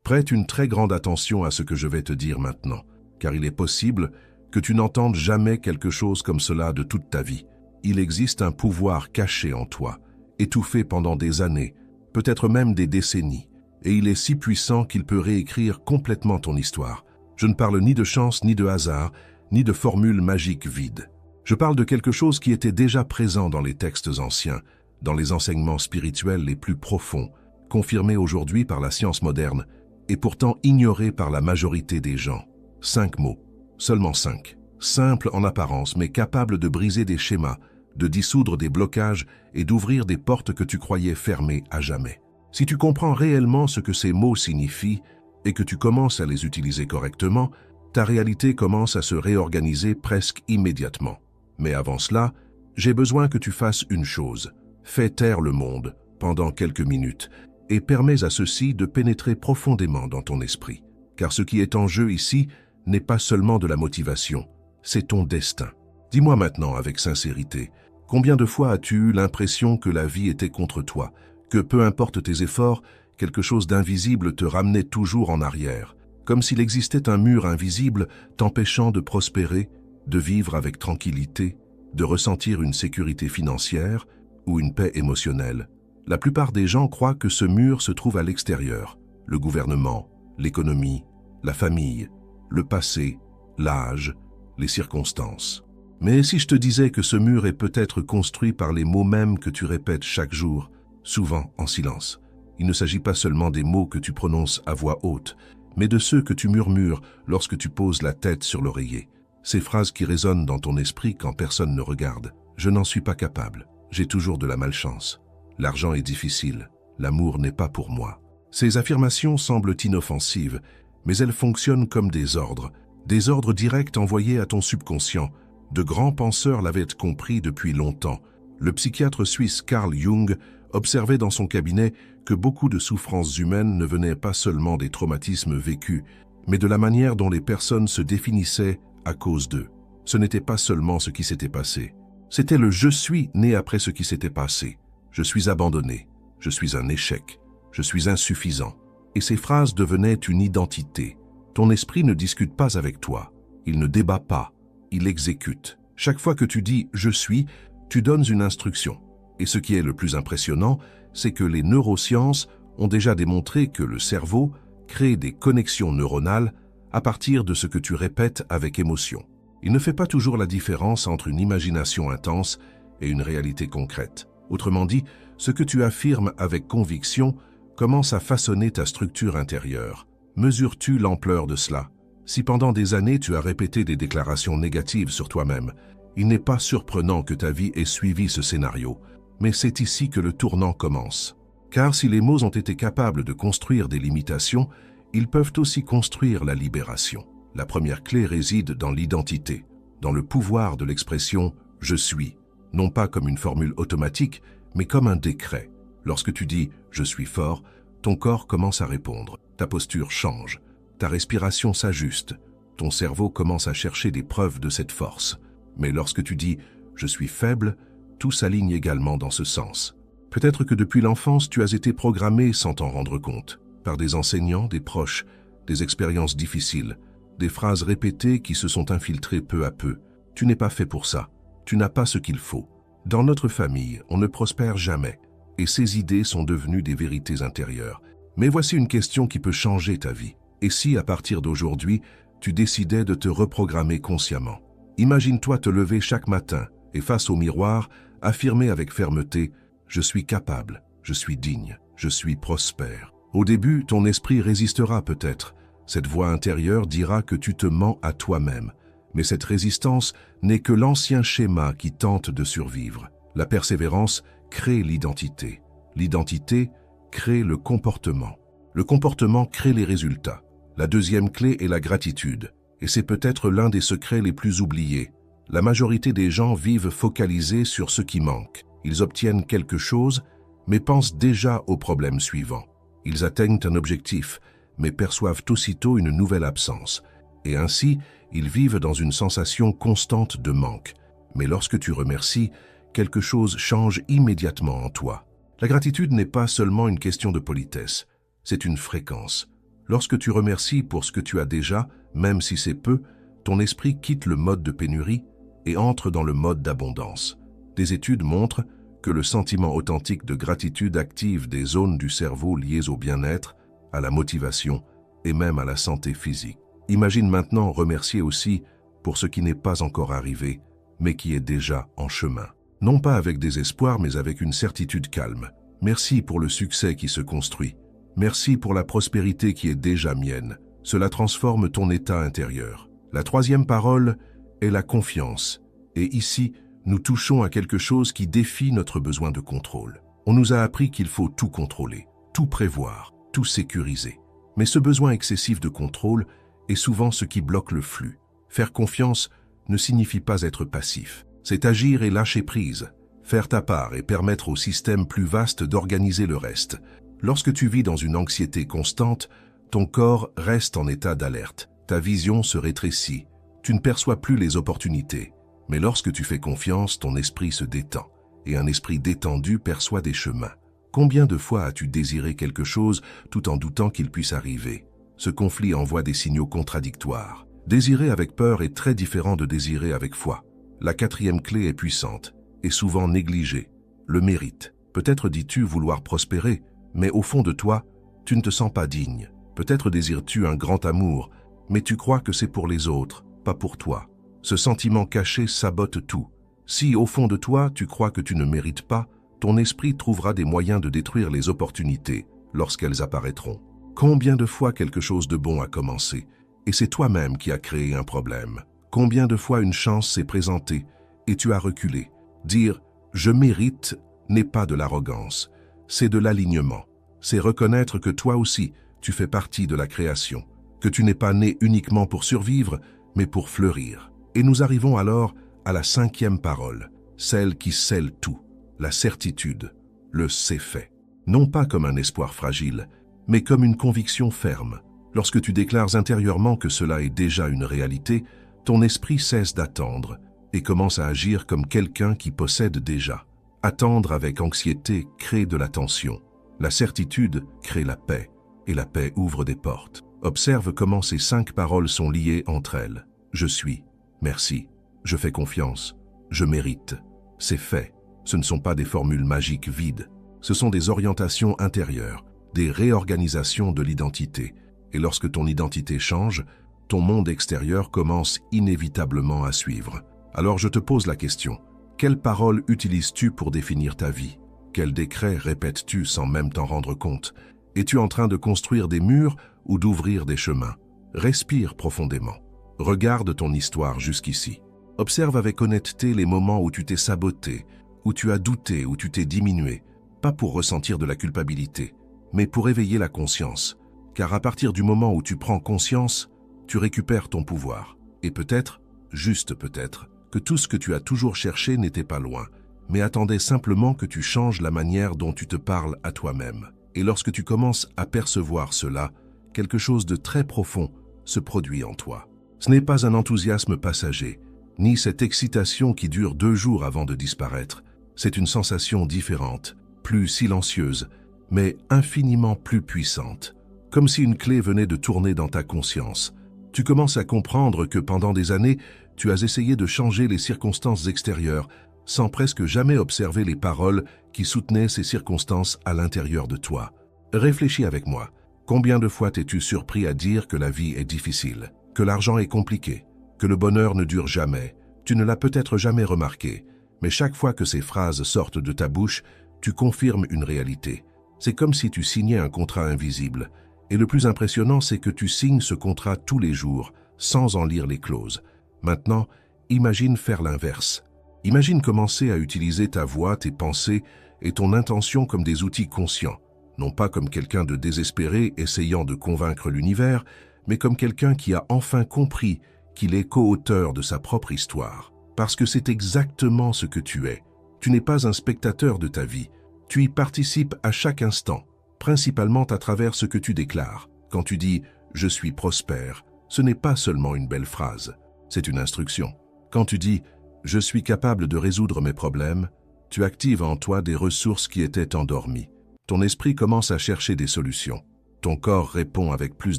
Prête une très grande attention à ce que je vais te dire maintenant, car il est possible que tu n'entendes jamais quelque chose comme cela de toute ta vie. Il existe un pouvoir caché en toi, étouffé pendant des années, peut-être même des décennies, et il est si puissant qu'il peut réécrire complètement ton histoire. Je ne parle ni de chance, ni de hasard, ni de formules magiques vides. Je parle de quelque chose qui était déjà présent dans les textes anciens, dans les enseignements spirituels les plus profonds, confirmés aujourd'hui par la science moderne, et pourtant ignorés par la majorité des gens. 5 mots, seulement 5. Simples en apparence, mais capables de briser des schémas, de dissoudre des blocages et d'ouvrir des portes que tu croyais fermées à jamais. Si tu comprends réellement ce que ces mots signifient et que tu commences à les utiliser correctement, ta réalité commence à se réorganiser presque immédiatement. Mais avant cela, j'ai besoin que tu fasses une chose. Fais taire le monde pendant quelques minutes et permets à ceci de pénétrer profondément dans ton esprit. Car ce qui est en jeu ici n'est pas seulement de la motivation, c'est ton destin. Dis-moi maintenant avec sincérité, combien de fois as-tu eu l'impression que la vie était contre toi, que peu importe tes efforts, quelque chose d'invisible te ramenait toujours en arrière, comme s'il existait un mur invisible t'empêchant de prospérer, de vivre avec tranquillité, de ressentir une sécurité financière ou une paix émotionnelle. La plupart des gens croient que ce mur se trouve à l'extérieur, le gouvernement, l'économie, la famille, le passé, l'âge, les circonstances. Mais si je te disais que ce mur est peut-être construit par les mots mêmes que tu répètes chaque jour, souvent en silence. Il ne s'agit pas seulement des mots que tu prononces à voix haute, mais de ceux que tu murmures lorsque tu poses la tête sur l'oreiller. Ces phrases qui résonnent dans ton esprit quand personne ne regarde. Je n'en suis pas capable. J'ai toujours de la malchance. L'argent est difficile. L'amour n'est pas pour moi. Ces affirmations semblent inoffensives, mais elles fonctionnent comme des ordres directs envoyés à ton subconscient. De grands penseurs l'avaient compris depuis longtemps. Le psychiatre suisse Carl Jung observait dans son cabinet que beaucoup de souffrances humaines ne venaient pas seulement des traumatismes vécus, mais de la manière dont les personnes se définissaient à cause d'eux. Ce n'était pas seulement ce qui s'était passé. C'était le « je suis » né après ce qui s'était passé. Je suis abandonné, je suis un échec, je suis insuffisant. Et ces phrases devenaient une identité. Ton esprit ne discute pas avec toi, il ne débat pas, il exécute. Chaque fois que tu dis « je suis », tu donnes une instruction. Et ce qui est le plus impressionnant, c'est que les neurosciences ont déjà démontré que le cerveau crée des connexions neuronales à partir de ce que tu répètes avec émotion. Il ne fait pas toujours la différence entre une imagination intense et une réalité concrète. Autrement dit, ce que tu affirmes avec conviction commence à façonner ta structure intérieure. Mesures-tu l'ampleur de cela? Si pendant des années tu as répété des déclarations négatives sur toi-même, il n'est pas surprenant que ta vie ait suivi ce scénario, mais c'est ici que le tournant commence. Car si les mots ont été capables de construire des limitations, ils peuvent aussi construire la libération. La première clé réside dans l'identité, dans le pouvoir de l'expression « je suis », non pas comme une formule automatique, mais comme un décret. Lorsque tu dis « je suis fort », ton corps commence à répondre, ta posture change, ta respiration s'ajuste, ton cerveau commence à chercher des preuves de cette force. Mais lorsque tu dis « je suis faible », tout s'aligne également dans ce sens. Peut-être que depuis l'enfance, tu as été programmé sans t'en rendre compte, par des enseignants, des proches, des expériences difficiles, des phrases répétées qui se sont infiltrées peu à peu. Tu n'es pas fait pour ça. Tu n'as pas ce qu'il faut. Dans notre famille, on ne prospère jamais, et ces idées sont devenues des vérités intérieures. Mais voici une question qui peut changer ta vie. Et si, à partir d'aujourd'hui, tu décidais de te reprogrammer consciemment? Imagine-toi te lever chaque matin et face au miroir, affirmer avec fermeté « Je suis capable, je suis digne, je suis prospère ». Au début, ton esprit résistera peut-être. Cette voix intérieure dira que tu te mens à toi-même. Mais cette résistance n'est que l'ancien schéma qui tente de survivre. La persévérance crée l'identité. L'identité crée le comportement. Le comportement crée les résultats. La deuxième clé est la gratitude. Et c'est peut-être l'un des secrets les plus oubliés. La majorité des gens vivent focalisés sur ce qui manque. Ils obtiennent quelque chose, mais pensent déjà au problème suivant. Ils atteignent un objectif, mais perçoivent aussitôt une nouvelle absence. Et ainsi, ils vivent dans une sensation constante de manque. Mais lorsque tu remercies, quelque chose change immédiatement en toi. La gratitude n'est pas seulement une question de politesse, c'est une fréquence. Lorsque tu remercies pour ce que tu as déjà, même si c'est peu, ton esprit quitte le mode de pénurie et entre dans le mode d'abondance. Des études montrent que le sentiment authentique de gratitude active des zones du cerveau liées au bien-être, à la motivation et même à la santé physique. Imagine maintenant remercier aussi pour ce qui n'est pas encore arrivé, mais qui est déjà en chemin. Non pas avec désespoir, mais avec une certitude calme. Merci pour le succès qui se construit. Merci pour la prospérité qui est déjà mienne. Cela transforme ton état intérieur. La troisième parole est la confiance. Et ici, nous touchons à quelque chose qui défie notre besoin de contrôle. On nous a appris qu'il faut tout contrôler, tout prévoir, tout sécuriser. Mais ce besoin excessif de contrôle est souvent ce qui bloque le flux. Faire confiance ne signifie pas être passif. C'est agir et lâcher prise, faire ta part et permettre au système plus vaste d'organiser le reste. Lorsque tu vis dans une anxiété constante, ton corps reste en état d'alerte. Ta vision se rétrécit. Tu ne perçois plus les opportunités. Mais lorsque tu fais confiance, ton esprit se détend. Et un esprit détendu perçoit des chemins. Combien de fois as-tu désiré quelque chose tout en doutant qu'il puisse arriver? Ce conflit envoie des signaux contradictoires. Désirer avec peur est très différent de désirer avec foi. La quatrième clé est puissante et souvent négligée. Le mérite. Peut-être dis-tu vouloir prospérer, mais au fond de toi, tu ne te sens pas digne. Peut-être désires-tu un grand amour, mais tu crois que c'est pour les autres, pas pour toi. Ce sentiment caché sabote tout. Si au fond de toi, tu crois que tu ne mérites pas, ton esprit trouvera des moyens de détruire les opportunités lorsqu'elles apparaîtront. Combien de fois quelque chose de bon a commencé, et c'est toi-même qui as créé un problème? Combien de fois une chance s'est présentée, et tu as reculé? Dire « je mérite » n'est pas de l'arrogance, c'est de l'alignement. C'est reconnaître que toi aussi, tu fais partie de la création, que tu n'es pas né uniquement pour survivre, mais pour fleurir. Et nous arrivons alors à la cinquième parole, celle qui scelle tout, la certitude, le c'est fait. Non pas comme un espoir fragile, mais comme une conviction ferme. Lorsque tu déclares intérieurement que cela est déjà une réalité, ton esprit cesse d'attendre et commence à agir comme quelqu'un qui possède déjà. Attendre avec anxiété crée de la tension. La certitude crée la paix, et la paix ouvre des portes. Observe comment ces 5 paroles sont liées entre elles. Je suis, merci, je fais confiance, je mérite. C'est fait. Ce ne sont pas des formules magiques vides. Ce sont des orientations intérieures, des réorganisations de l'identité. Et lorsque ton identité change, ton monde extérieur commence inévitablement à suivre. Alors je te pose la question, quelles paroles utilises-tu pour définir ta vie? Quels décrets répètes-tu sans même t'en rendre compte? Es-tu en train de construire des murs ou d'ouvrir des chemins? Respire profondément. Regarde ton histoire jusqu'ici. Observe avec honnêteté les moments où tu t'es saboté, où tu as douté, où tu t'es diminué, pas pour ressentir de la culpabilité, mais pour éveiller la conscience. Car à partir du moment où tu prends conscience, tu récupères ton pouvoir. Et peut-être, juste peut-être, que tout ce que tu as toujours cherché n'était pas loin, mais attendait simplement que tu changes la manière dont tu te parles à toi-même. Et lorsque tu commences à percevoir cela, quelque chose de très profond se produit en toi. Ce n'est pas un enthousiasme passager, ni cette excitation qui dure 2 jours avant de disparaître. C'est une sensation différente, plus silencieuse, mais infiniment plus puissante. Comme si une clé venait de tourner dans ta conscience. Tu commences à comprendre que pendant des années, tu as essayé de changer les circonstances extérieures, sans presque jamais observer les paroles qui soutenaient ces circonstances à l'intérieur de toi. Réfléchis avec moi. Combien de fois t'es-tu surpris à dire que la vie est difficile, que l'argent est compliqué, que le bonheur ne dure jamais? Tu ne l'as peut-être jamais remarqué, mais chaque fois que ces phrases sortent de ta bouche, tu confirmes une réalité. C'est comme si tu signais un contrat invisible. Et le plus impressionnant, c'est que tu signes ce contrat tous les jours, sans en lire les clauses. Maintenant, imagine faire l'inverse. Imagine commencer à utiliser ta voix, tes pensées et ton intention comme des outils conscients, non pas comme quelqu'un de désespéré essayant de convaincre l'univers, mais comme quelqu'un qui a enfin compris qu'il est co-auteur de sa propre histoire. Parce que c'est exactement ce que tu es. Tu n'es pas un spectateur de ta vie, tu y participes à chaque instant, principalement à travers ce que tu déclares. Quand tu dis « je suis prospère », ce n'est pas seulement une belle phrase, c'est une instruction. Quand tu dis « je suis capable de résoudre mes problèmes », tu actives en toi des ressources qui étaient endormies. Ton esprit commence à chercher des solutions. Ton corps répond avec plus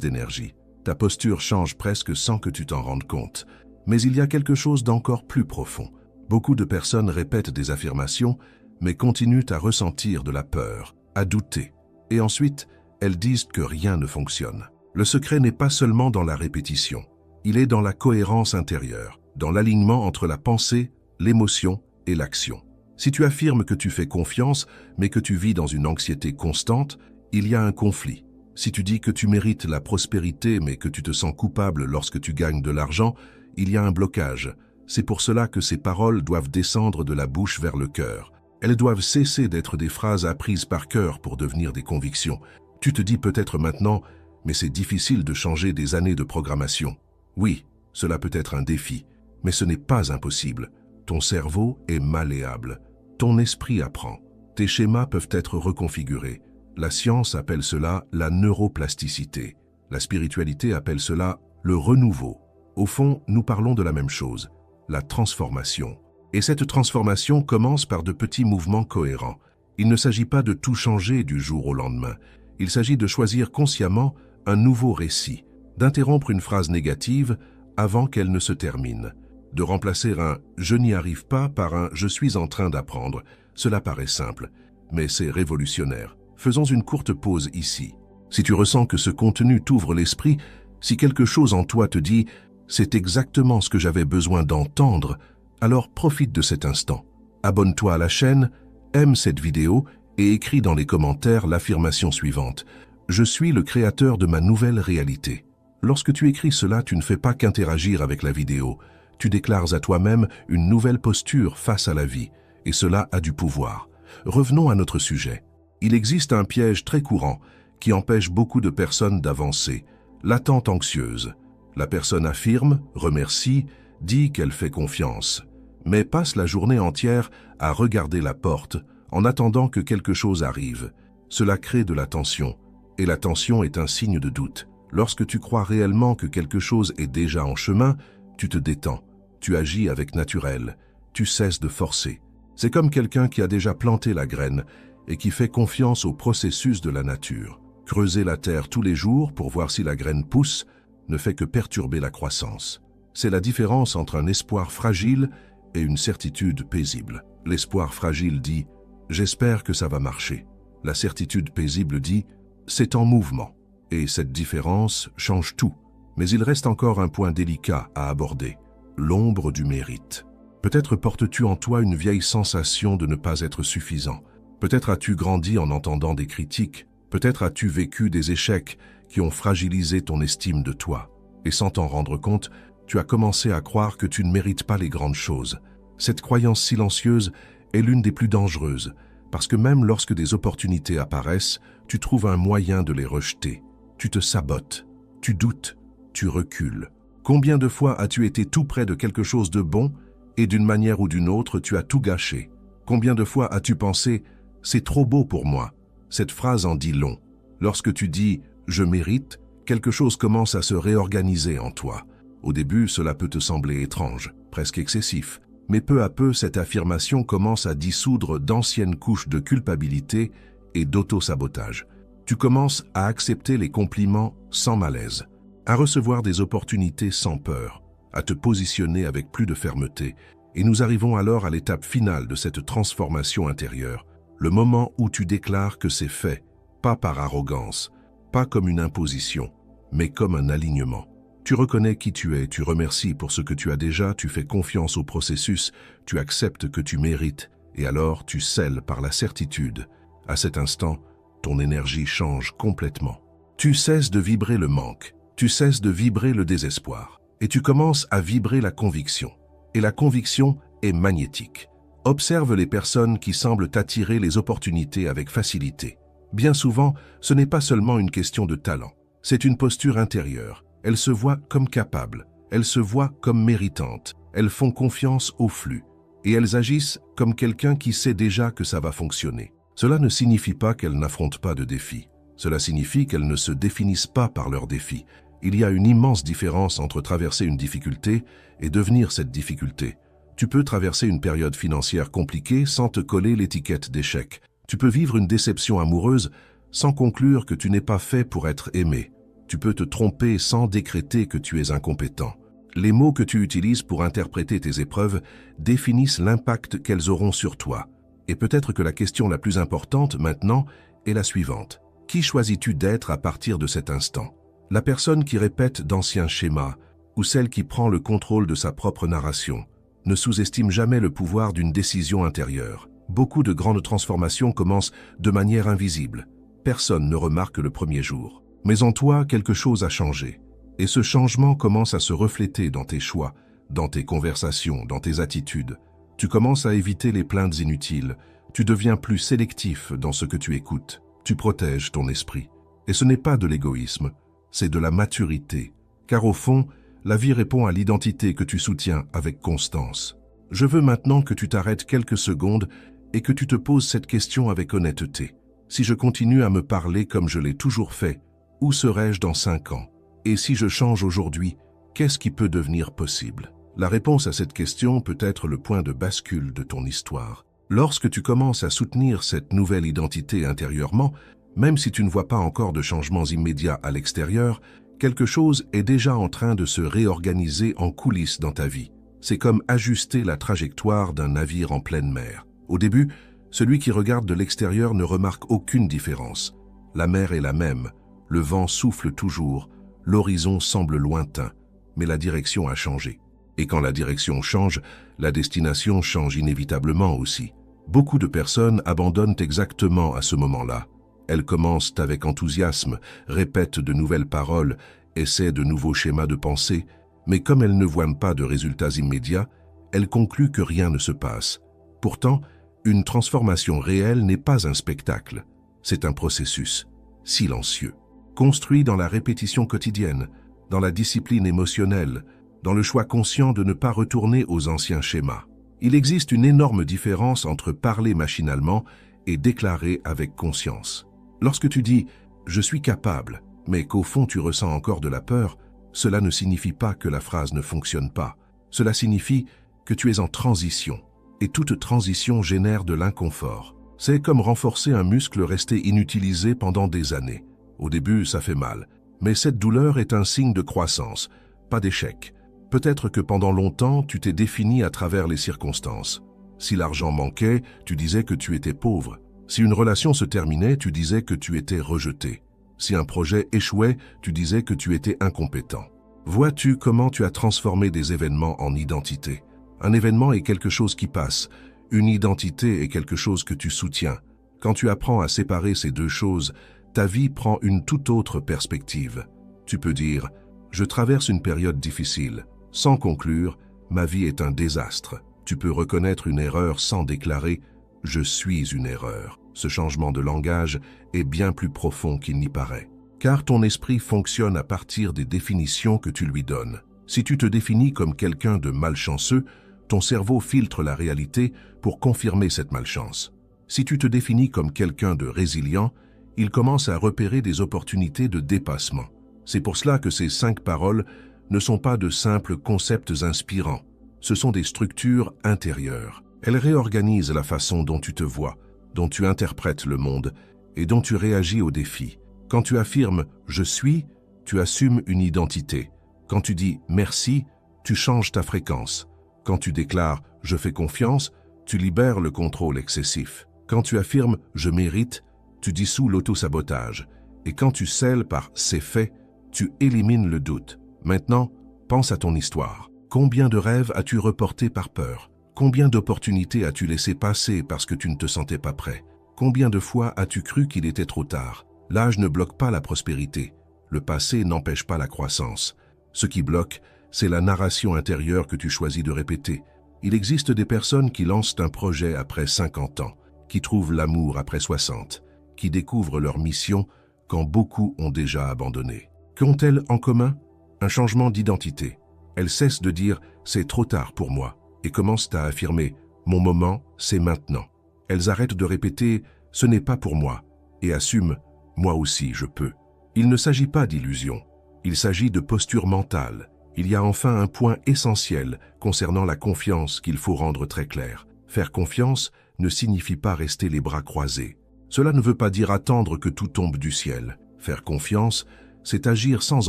d'énergie. Ta posture change presque sans que tu t'en rendes compte. Mais il y a quelque chose d'encore plus profond. Beaucoup de personnes répètent des affirmations, mais continuent à ressentir de la peur, à douter. Et ensuite, elles disent que rien ne fonctionne. Le secret n'est pas seulement dans la répétition. Il est dans la cohérence intérieure, dans l'alignement entre la pensée, l'émotion et l'action. Si tu affirmes que tu fais confiance, mais que tu vis dans une anxiété constante, il y a un conflit. Si tu dis que tu mérites la prospérité, mais que tu te sens coupable lorsque tu gagnes de l'argent, il y a un blocage. C'est pour cela que ces paroles doivent descendre de la bouche vers le cœur. Elles doivent cesser d'être des phrases apprises par cœur pour devenir des convictions. Tu te dis peut-être maintenant, mais c'est difficile de changer des années de programmation. Oui, cela peut être un défi, mais ce n'est pas impossible. Ton cerveau est malléable. Ton esprit apprend. Tes schémas peuvent être reconfigurés. La science appelle cela la neuroplasticité. La spiritualité appelle cela le renouveau. Au fond, nous parlons de la même chose, la transformation. Et cette transformation commence par de petits mouvements cohérents. Il ne s'agit pas de tout changer du jour au lendemain. Il s'agit de choisir consciemment un nouveau récit, d'interrompre une phrase négative avant qu'elle ne se termine, de remplacer un « je n'y arrive pas » par un « je suis en train d'apprendre ». Cela paraît simple, mais c'est révolutionnaire. Faisons une courte pause ici. Si tu ressens que ce contenu t'ouvre l'esprit, si quelque chose en toi te dit « c'est exactement ce que j'avais besoin d'entendre », alors profite de cet instant. Abonne-toi à la chaîne, aime cette vidéo et écris dans les commentaires l'affirmation suivante. Je suis le créateur de ma nouvelle réalité. Lorsque tu écris cela, tu ne fais pas qu'interagir avec la vidéo. Tu déclares à toi-même une nouvelle posture face à la vie, et cela a du pouvoir. Revenons à notre sujet. Il existe un piège très courant qui empêche beaucoup de personnes d'avancer, l'attente anxieuse. La personne affirme, remercie, dit qu'elle fait confiance, mais passe la journée entière à regarder la porte en attendant que quelque chose arrive. Cela crée de la tension, et la tension est un signe de doute. Lorsque tu crois réellement que quelque chose est déjà en chemin, tu te détends, tu agis avec naturel, tu cesses de forcer. C'est comme quelqu'un qui a déjà planté la graine et qui fait confiance au processus de la nature. Creuser la terre tous les jours pour voir si la graine pousse ne fait que perturber la croissance. C'est la différence entre un espoir fragile et une certitude paisible. L'espoir fragile dit « j'espère que ça va marcher ». La certitude paisible dit « c'est en mouvement ». Et cette différence change tout. Mais il reste encore un point délicat à aborder, l'ombre du mérite. Peut-être portes-tu en toi une vieille sensation de ne pas être suffisant. Peut-être as-tu grandi en entendant des critiques. Peut-être as-tu vécu des échecs qui ont fragilisé ton estime de toi. Et sans t'en rendre compte, tu as commencé à croire que tu ne mérites pas les grandes choses. Cette croyance silencieuse est l'une des plus dangereuses, parce que même lorsque des opportunités apparaissent, tu trouves un moyen de les rejeter. Tu te sabotes, tu doutes, tu recules. Combien de fois as-tu été tout près de quelque chose de bon et d'une manière ou d'une autre, tu as tout gâché? Combien de fois as-tu pensé « c'est trop beau pour moi ». Cette phrase en dit long. Lorsque tu dis « je mérite », quelque chose commence à se réorganiser en toi. Au début, cela peut te sembler étrange, presque excessif. Mais peu à peu, cette affirmation commence à dissoudre d'anciennes couches de culpabilité et d'auto-sabotage. Tu commences à accepter les compliments sans malaise, à recevoir des opportunités sans peur, à te positionner avec plus de fermeté. Et nous arrivons alors à l'étape finale de cette transformation intérieure, le moment où tu déclares que c'est fait, pas par arrogance, pas comme une imposition, mais comme un alignement. Tu reconnais qui tu es, tu remercies pour ce que tu as déjà, tu fais confiance au processus, tu acceptes que tu mérites, et alors tu scelles par la certitude. À cet instant, ton énergie change complètement. Tu cesses de vibrer le manque, tu cesses de vibrer le désespoir, et tu commences à vibrer la conviction. Et la conviction est magnétique. Observe les personnes qui semblent attirer les opportunités avec facilité. Bien souvent, ce n'est pas seulement une question de talent, c'est une posture intérieure. Elles se voient comme capables, elles se voient comme méritantes, elles font confiance au flux, et elles agissent comme quelqu'un qui sait déjà que ça va fonctionner. Cela ne signifie pas qu'elles n'affrontent pas de défis. Cela signifie qu'elles ne se définissent pas par leurs défis. Il y a une immense différence entre traverser une difficulté et devenir cette difficulté. Tu peux traverser une période financière compliquée sans te coller l'étiquette d'échec. Tu peux vivre une déception amoureuse sans conclure que tu n'es pas fait pour être aimé. Tu peux te tromper sans décréter que tu es incompétent. Les mots que tu utilises pour interpréter tes épreuves définissent l'impact qu'elles auront sur toi. Et peut-être que la question la plus importante maintenant est la suivante. Qui choisis-tu d'être à partir de cet instant? La personne qui répète d'anciens schémas ou celle qui prend le contrôle de sa propre narration? Ne sous-estime jamais le pouvoir d'une décision intérieure. Beaucoup de grandes transformations commencent de manière invisible. Personne ne remarque le premier jour. Mais en toi, quelque chose a changé. Et ce changement commence à se refléter dans tes choix, dans tes conversations, dans tes attitudes. Tu commences à éviter les plaintes inutiles. Tu deviens plus sélectif dans ce que tu écoutes. Tu protèges ton esprit. Et ce n'est pas de l'égoïsme, c'est de la maturité. Car au fond, la vie répond à l'identité que tu soutiens avec constance. Je veux maintenant que tu t'arrêtes quelques secondes et que tu te poses cette question avec honnêteté. Si je continue à me parler comme je l'ai toujours fait, où serai-je dans 5 ans? Et si je change aujourd'hui, qu'est-ce qui peut devenir possible? La réponse à cette question peut être le point de bascule de ton histoire. Lorsque tu commences à soutenir cette nouvelle identité intérieurement, même si tu ne vois pas encore de changements immédiats à l'extérieur, quelque chose est déjà en train de se réorganiser en coulisses dans ta vie. C'est comme ajuster la trajectoire d'un navire en pleine mer. Au début, celui qui regarde de l'extérieur ne remarque aucune différence. La mer est la même, le vent souffle toujours, l'horizon semble lointain, mais la direction a changé. Et quand la direction change, la destination change inévitablement aussi. Beaucoup de personnes abandonnent exactement à ce moment-là. Elles commencent avec enthousiasme, répètent de nouvelles paroles, essaient de nouveaux schémas de pensée, mais comme elles ne voient pas de résultats immédiats, elles concluent que rien ne se passe. Pourtant, une transformation réelle n'est pas un spectacle, c'est un processus, silencieux, construit dans la répétition quotidienne, dans la discipline émotionnelle, dans le choix conscient de ne pas retourner aux anciens schémas. Il existe une énorme différence entre parler machinalement et déclarer avec conscience. Lorsque tu dis « je suis capable », mais qu'au fond tu ressens encore de la peur, cela ne signifie pas que la phrase ne fonctionne pas. Cela signifie que tu es en transition. Et toute transition génère de l'inconfort. C'est comme renforcer un muscle resté inutilisé pendant des années. Au début, ça fait mal. Mais cette douleur est un signe de croissance, pas d'échec. Peut-être que pendant longtemps, tu t'es défini à travers les circonstances. Si l'argent manquait, tu disais que tu étais pauvre. Si une relation se terminait, tu disais que tu étais rejeté. Si un projet échouait, tu disais que tu étais incompétent. Vois-tu comment tu as transformé des événements en identité? Un événement est quelque chose qui passe. Une identité est quelque chose que tu soutiens. Quand tu apprends à séparer ces deux choses, ta vie prend une toute autre perspective. Tu peux dire « Je traverse une période difficile », sans conclure « Ma vie est un désastre ». Tu peux reconnaître une erreur sans déclarer « Je suis une erreur ». Ce changement de langage est bien plus profond qu'il n'y paraît. Car ton esprit fonctionne à partir des définitions que tu lui donnes. Si tu te définis comme quelqu'un de malchanceux, ton cerveau filtre la réalité pour confirmer cette malchance. Si tu te définis comme quelqu'un de résilient, il commence à repérer des opportunités de dépassement. C'est pour cela que ces 5 paroles ne sont pas de simples concepts inspirants. Ce sont des structures intérieures. Elles réorganisent la façon dont tu te vois, dont tu interprètes le monde et dont tu réagis aux défis. Quand tu affirmes « je suis », tu assumes une identité. Quand tu dis « merci », tu changes ta fréquence. Quand tu déclares « je fais confiance », tu libères le contrôle excessif. Quand tu affirmes « je mérite », tu dissous l'autosabotage. Et quand tu scelles par « c'est fait », tu élimines le doute. Maintenant, pense à ton histoire. Combien de rêves as-tu reportés par peur? Combien d'opportunités as-tu laissé passer parce que tu ne te sentais pas prêt? Combien de fois as-tu cru qu'il était trop tard? L'âge ne bloque pas la prospérité. Le passé n'empêche pas la croissance. Ce qui bloque, c'est la narration intérieure que tu choisis de répéter. Il existe des personnes qui lancent un projet après 50 ans, qui trouvent l'amour après 60, qui découvrent leur mission quand beaucoup ont déjà abandonné. Qu'ont-elles en commun? Un changement d'identité. Elles cessent de dire « c'est trop tard pour moi » et commencent à affirmer « mon moment, c'est maintenant ». Elles arrêtent de répéter « ce n'est pas pour moi » et assument « moi aussi, je peux ». Il ne s'agit pas d'illusion, il s'agit de posture mentale. Il y a enfin un point essentiel concernant la confiance qu'il faut rendre très clair. Faire confiance ne signifie pas rester les bras croisés. Cela ne veut pas dire attendre que tout tombe du ciel. Faire confiance, c'est agir sans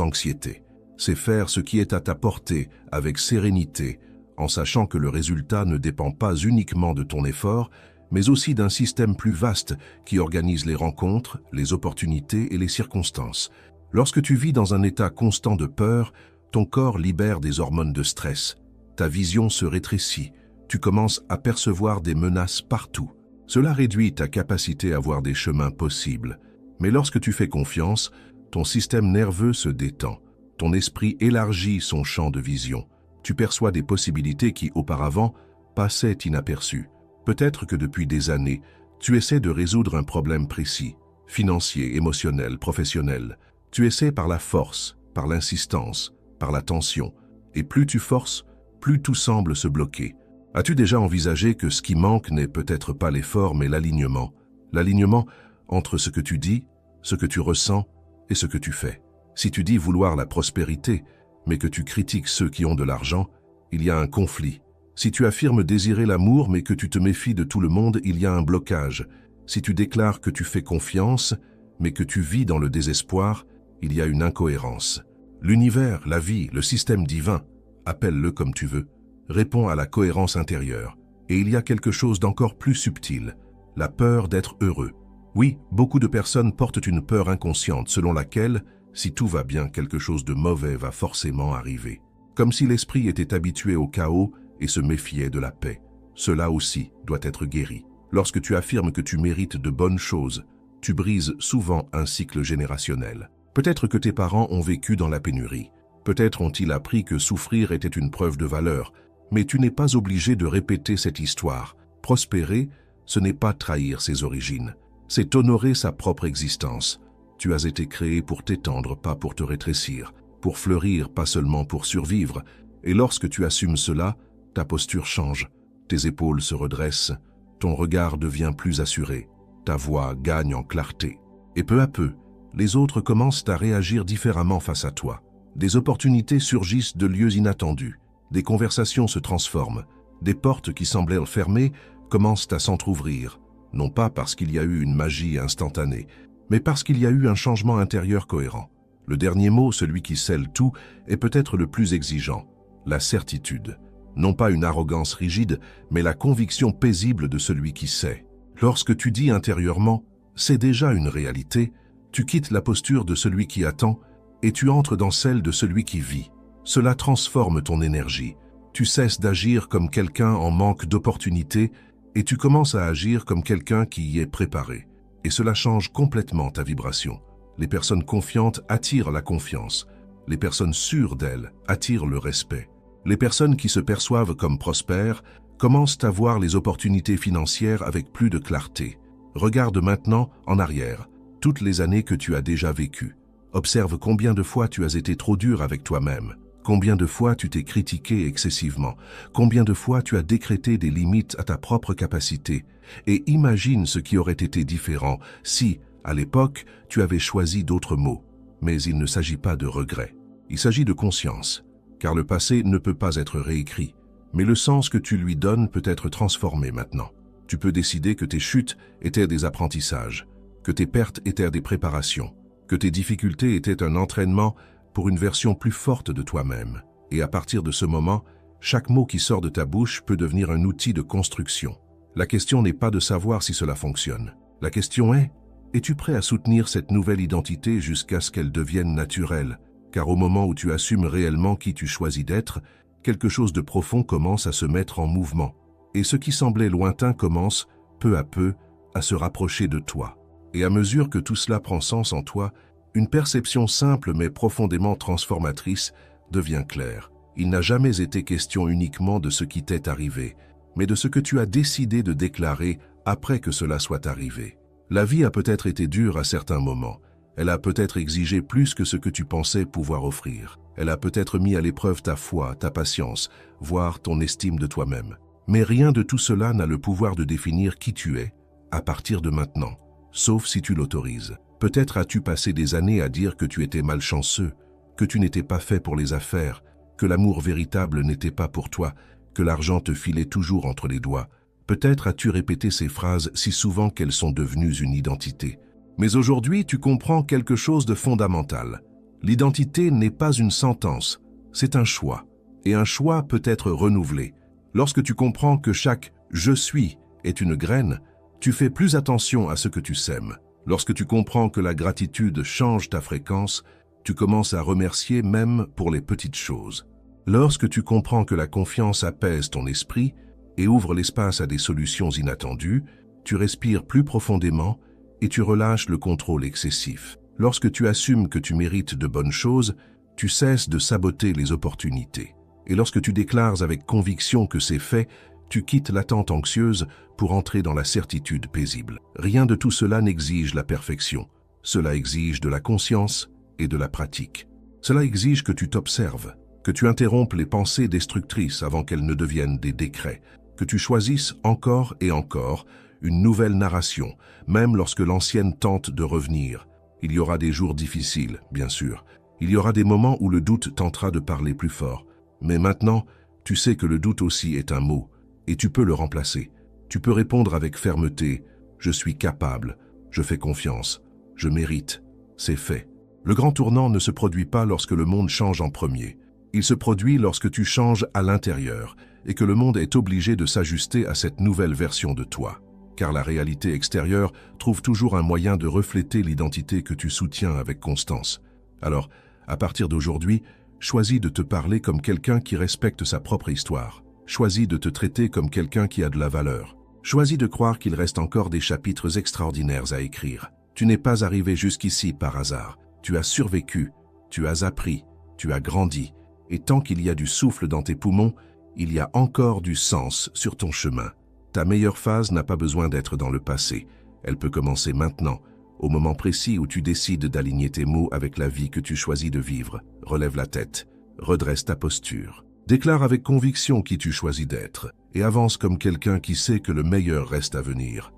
anxiété. C'est faire ce qui est à ta portée avec sérénité, en sachant que le résultat ne dépend pas uniquement de ton effort, mais aussi d'un système plus vaste qui organise les rencontres, les opportunités et les circonstances. Lorsque tu vis dans un état constant de peur, ton corps libère des hormones de stress. Ta vision se rétrécit. Tu commences à percevoir des menaces partout. Cela réduit ta capacité à voir des chemins possibles. Mais lorsque tu fais confiance, ton système nerveux se détend. Ton esprit élargit son champ de vision. Tu perçois des possibilités qui, auparavant, passaient inaperçues. Peut-être que depuis des années, tu essaies de résoudre un problème précis, financier, émotionnel, professionnel. Tu essaies par la force, par l'insistance, par la tension. Et plus tu forces, plus tout semble se bloquer. As-tu déjà envisagé que ce qui manque n'est peut-être pas l'effort, mais l'alignement? L'alignement entre ce que tu dis, ce que tu ressens et ce que tu fais. Si tu dis vouloir la prospérité, mais que tu critiques ceux qui ont de l'argent, il y a un conflit. Si tu affirmes désirer l'amour, mais que tu te méfies de tout le monde, il y a un blocage. Si tu déclares que tu fais confiance, mais que tu vis dans le désespoir, il y a une incohérence. L'univers, la vie, le système divin, appelle-le comme tu veux, répond à la cohérence intérieure. Et il y a quelque chose d'encore plus subtil, la peur d'être heureux. Oui, beaucoup de personnes portent une peur inconsciente selon laquelle, si tout va bien, quelque chose de mauvais va forcément arriver. Comme si l'esprit était habitué au chaos et se méfiait de la paix. Cela aussi doit être guéri. Lorsque tu affirmes que tu mérites de bonnes choses, tu brises souvent un cycle générationnel. Peut-être que tes parents ont vécu dans la pénurie. Peut-être ont-ils appris que souffrir était une preuve de valeur. Mais tu n'es pas obligé de répéter cette histoire. Prospérer, ce n'est pas trahir ses origines. C'est honorer sa propre existence. Tu as été créé pour t'étendre, pas pour te rétrécir, pour fleurir, pas seulement pour survivre. Et lorsque tu assumes cela, ta posture change, tes épaules se redressent, ton regard devient plus assuré, ta voix gagne en clarté. Et peu à peu, les autres commencent à réagir différemment face à toi. Des opportunités surgissent de lieux inattendus, des conversations se transforment, des portes qui semblaient fermées commencent à s'entr'ouvrir, non pas parce qu'il y a eu une magie instantanée, mais parce qu'il y a eu un changement intérieur cohérent. Le dernier mot, celui qui scelle tout, est peut-être le plus exigeant, la certitude. Non pas une arrogance rigide, mais la conviction paisible de celui qui sait. Lorsque tu dis intérieurement « c'est déjà une réalité », tu quittes la posture de celui qui attend et tu entres dans celle de celui qui vit. Cela transforme ton énergie. Tu cesses d'agir comme quelqu'un en manque d'opportunités et tu commences à agir comme quelqu'un qui y est préparé. Et cela change complètement ta vibration. Les personnes confiantes attirent la confiance. Les personnes sûres d'elles attirent le respect. Les personnes qui se perçoivent comme prospères commencent à voir les opportunités financières avec plus de clarté. Regarde maintenant en arrière, toutes les années que tu as déjà vécues. Observe combien de fois tu as été trop dur avec toi-même. Combien de fois tu t'es critiqué excessivement? Combien de fois tu as décrété des limites à ta propre capacité? Et imagine ce qui aurait été différent si, à l'époque, tu avais choisi d'autres mots. Mais il ne s'agit pas de regret. Il s'agit de conscience. Car le passé ne peut pas être réécrit. Mais le sens que tu lui donnes peut être transformé maintenant. Tu peux décider que tes chutes étaient des apprentissages, que tes pertes étaient des préparations, que tes difficultés étaient un entraînement pour une version plus forte de toi-même. Et à partir de ce moment, chaque mot qui sort de ta bouche peut devenir un outil de construction. La question n'est pas de savoir si cela fonctionne. La question est, es-tu prêt à soutenir cette nouvelle identité jusqu'à ce qu'elle devienne naturelle? Car au moment où tu assumes réellement qui tu choisis d'être, quelque chose de profond commence à se mettre en mouvement. Et ce qui semblait lointain commence, peu à peu, à se rapprocher de toi. Et à mesure que tout cela prend sens en toi, une perception simple mais profondément transformatrice devient claire. Il n'a jamais été question uniquement de ce qui t'est arrivé, mais de ce que tu as décidé de déclarer après que cela soit arrivé. La vie a peut-être été dure à certains moments. Elle a peut-être exigé plus que ce que tu pensais pouvoir offrir. Elle a peut-être mis à l'épreuve ta foi, ta patience, voire ton estime de toi-même. Mais rien de tout cela n'a le pouvoir de définir qui tu es à partir de maintenant, sauf si tu l'autorises. Peut-être as-tu passé des années à dire que tu étais malchanceux, que tu n'étais pas fait pour les affaires, que l'amour véritable n'était pas pour toi, que l'argent te filait toujours entre les doigts. Peut-être as-tu répété ces phrases si souvent qu'elles sont devenues une identité. Mais aujourd'hui, tu comprends quelque chose de fondamental. L'identité n'est pas une sentence, c'est un choix. Et un choix peut être renouvelé. Lorsque tu comprends que chaque « je suis » est une graine, tu fais plus attention à ce que tu sèmes. Lorsque tu comprends que la gratitude change ta fréquence, tu commences à remercier même pour les petites choses. Lorsque tu comprends que la confiance apaise ton esprit et ouvre l'espace à des solutions inattendues, tu respires plus profondément et tu relâches le contrôle excessif. Lorsque tu assumes que tu mérites de bonnes choses, tu cesses de saboter les opportunités. Et lorsque tu déclares avec conviction que c'est fait, tu quittes l'attente anxieuse pour entrer dans la certitude paisible. Rien de tout cela n'exige la perfection. Cela exige de la conscience et de la pratique. Cela exige que tu t'observes, que tu interrompes les pensées destructrices avant qu'elles ne deviennent des décrets, que tu choisisses encore et encore une nouvelle narration, même lorsque l'ancienne tente de revenir. Il y aura des jours difficiles, bien sûr. Il y aura des moments où le doute tentera de parler plus fort. Mais maintenant, tu sais que le doute aussi est un mot, et tu peux le remplacer. Tu peux répondre avec fermeté « Je suis capable, je fais confiance, je mérite, c'est fait ». Le grand tournant ne se produit pas lorsque le monde change en premier. Il se produit lorsque tu changes à l'intérieur et que le monde est obligé de s'ajuster à cette nouvelle version de toi. Car la réalité extérieure trouve toujours un moyen de refléter l'identité que tu soutiens avec constance. Alors, à partir d'aujourd'hui, choisis de te parler comme quelqu'un qui respecte sa propre histoire. Choisis de te traiter comme quelqu'un qui a de la valeur. Choisis de croire qu'il reste encore des chapitres extraordinaires à écrire. Tu n'es pas arrivé jusqu'ici par hasard. Tu as survécu, tu as appris, tu as grandi. Et tant qu'il y a du souffle dans tes poumons, il y a encore du sens sur ton chemin. Ta meilleure phase n'a pas besoin d'être dans le passé. Elle peut commencer maintenant, au moment précis où tu décides d'aligner tes mots avec la vie que tu choisis de vivre. Relève la tête, redresse ta posture. Déclare avec conviction qui tu choisis d'être et avance comme quelqu'un qui sait que le meilleur reste à venir.